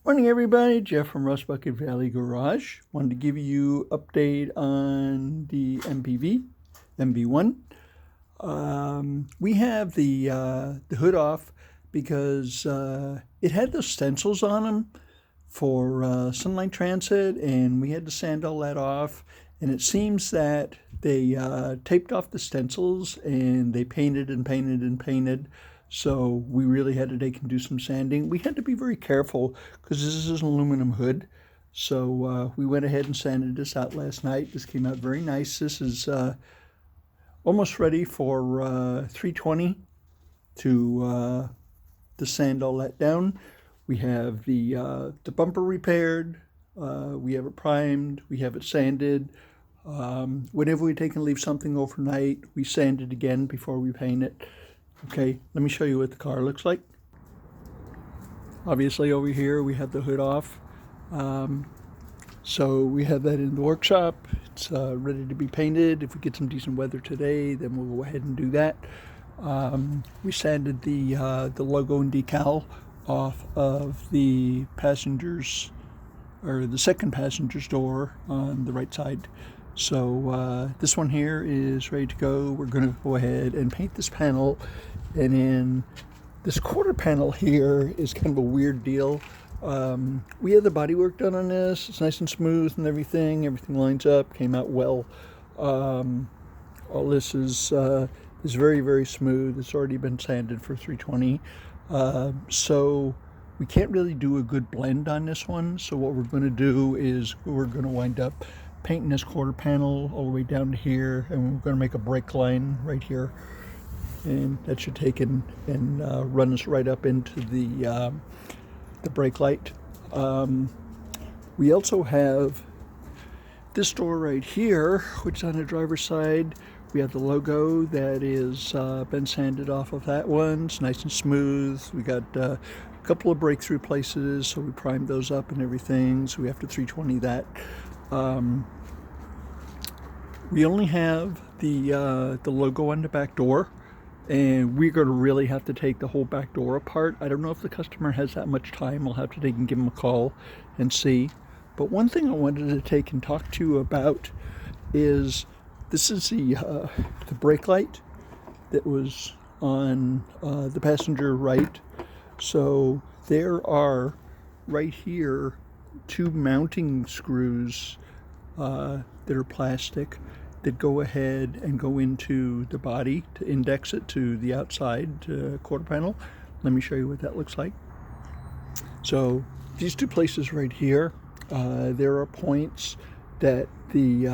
Morning, everybody. Jeff from Rust Bucket Valley Garage. Wanted to give you update on the MPV, MV1. We have the hood off because it had those stencils on them for sunlight transit, and we had to sand all that off. And it seems that they taped off the stencils and they painted and painted and painted. So we really had to take and do some sanding. We had to be very careful because this is an aluminum hood. So we went ahead and sanded this out last night. This came out very nice. This is almost ready for 320 to sand all that down. We have the bumper repaired. We have it primed. We have it sanded. Whenever we take and leave something overnight, we sand it again before we paint it. Okay, let me show you what the car looks like. Obviously over here we have the hood off. So we have that in the workshop. It's ready to be painted. If we get some decent weather today, then we'll go ahead and do that. We sanded the logo and decal off of the passenger's, or the second passenger's door on the right side. So this one here is ready to go. We're going to go ahead and paint this panel, and then this quarter panel here is kind of a weird deal. We had the body work done on this. It's nice and smooth and everything lines up, came out well. All this is very, very smooth. It's already been sanded for 320. So we can't really do a good blend on this one. So what we're going to do is we're going to wind up painting this quarter panel all the way down to here, and we're going to make a brake line right here, and that should take and run us right up into the brake light. We also have this door right here, which is on the driver's side. We have the logo that is been sanded off of that one. It's nice and smooth. We got a couple of breakthrough places, so we primed those up and everything. So we have to 320 that. We only have the logo on the back door, and we're going to really have to take the whole back door apart. I don't know if the customer has that much time. I'll have to take and give them a call and see. But one thing I wanted to take and talk to you about is this is the brake light that was on the passenger right. So there are right here 2 mounting screws that are plastic that go ahead and go into the body to index it to the outside quarter panel. Let me show you what that looks like. So these 2 places right here, there are points that the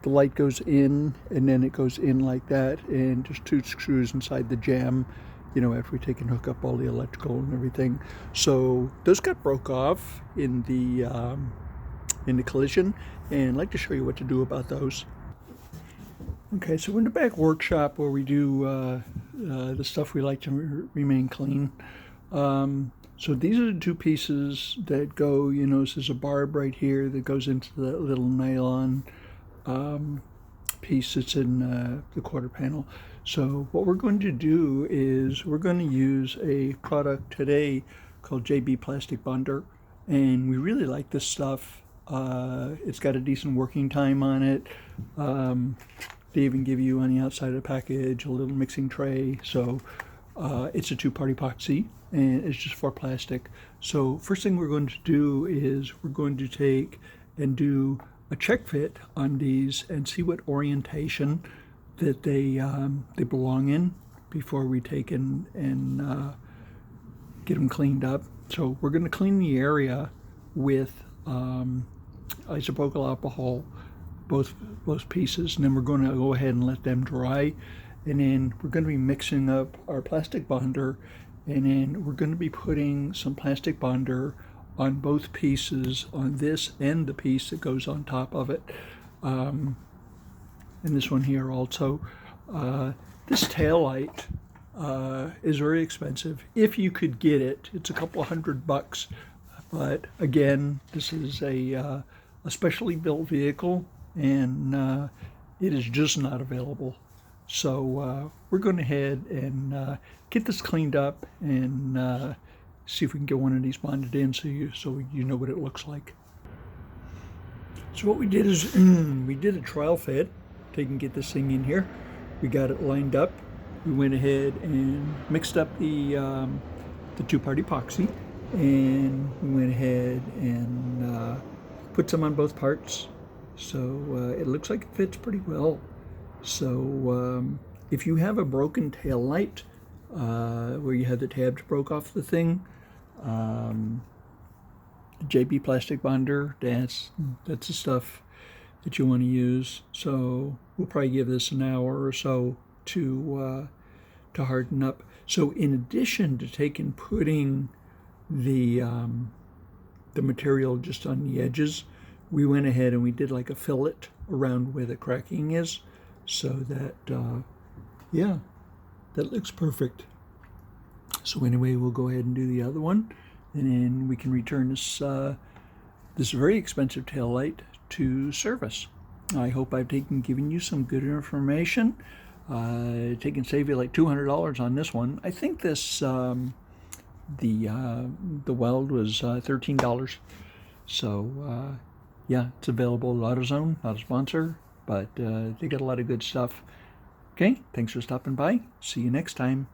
light goes in, and then it goes in like that, and just 2 screws inside the jamb, you know, after we take and hook up all the electrical and everything. So those got broke off in the collision, and I'd like to show you what to do about those. Okay, so in the back workshop where we do the stuff we like to remain clean. So these are the 2 pieces that go, you know, this is a barb right here that goes into the little nylon piece that's in the quarter panel. So what we're going to do is we're going to use a product today called JB Plastic Bonder, and we really like this stuff. It's got a decent working time on it. They even give you on the outside of the package a little mixing tray. So it's a 2-part epoxy, and it's just for plastic. So first thing we're going to do is we're going to take and do a check fit on these and see what orientation that they belong in before we take and get them cleaned up. So we're going to clean the area with isopropyl alcohol, both pieces, and then we're going to go ahead and let them dry, and then we're going to be mixing up our plastic bonder, and then we're going to be putting some plastic bonder on both pieces, on this and the piece that goes on top of it, and this one here also. This tail light is very expensive. If you could get it, it's a couple $100, but again, this is a specially built vehicle, and it is just not available. So we're going ahead and get this cleaned up and see if we can get one of these bonded in so you know what it looks like. So what we did is we did a trial fit. So you can get this thing in here. We got it lined up. We went ahead and mixed up the two-part epoxy, and we went ahead and put some on both parts. So it looks like it fits pretty well. So if you have a broken tail light where you had the tabs broke off the thing, JB plastic bonder, that's the stuff that you want to use. So we'll probably give this an hour or so to harden up. So in addition to putting the material just on the edges, we went ahead and we did like a fillet around where the cracking is, so that yeah, that looks perfect. So anyway, we'll go ahead and do the other one, and then we can return this very expensive tail light to service. I hope I've given you some good information. It can save you like $200 on this one. I think this the weld was $13. So yeah, it's available at AutoZone, not a sponsor, but they got a lot of good stuff. Okay, thanks for stopping by. See you next time.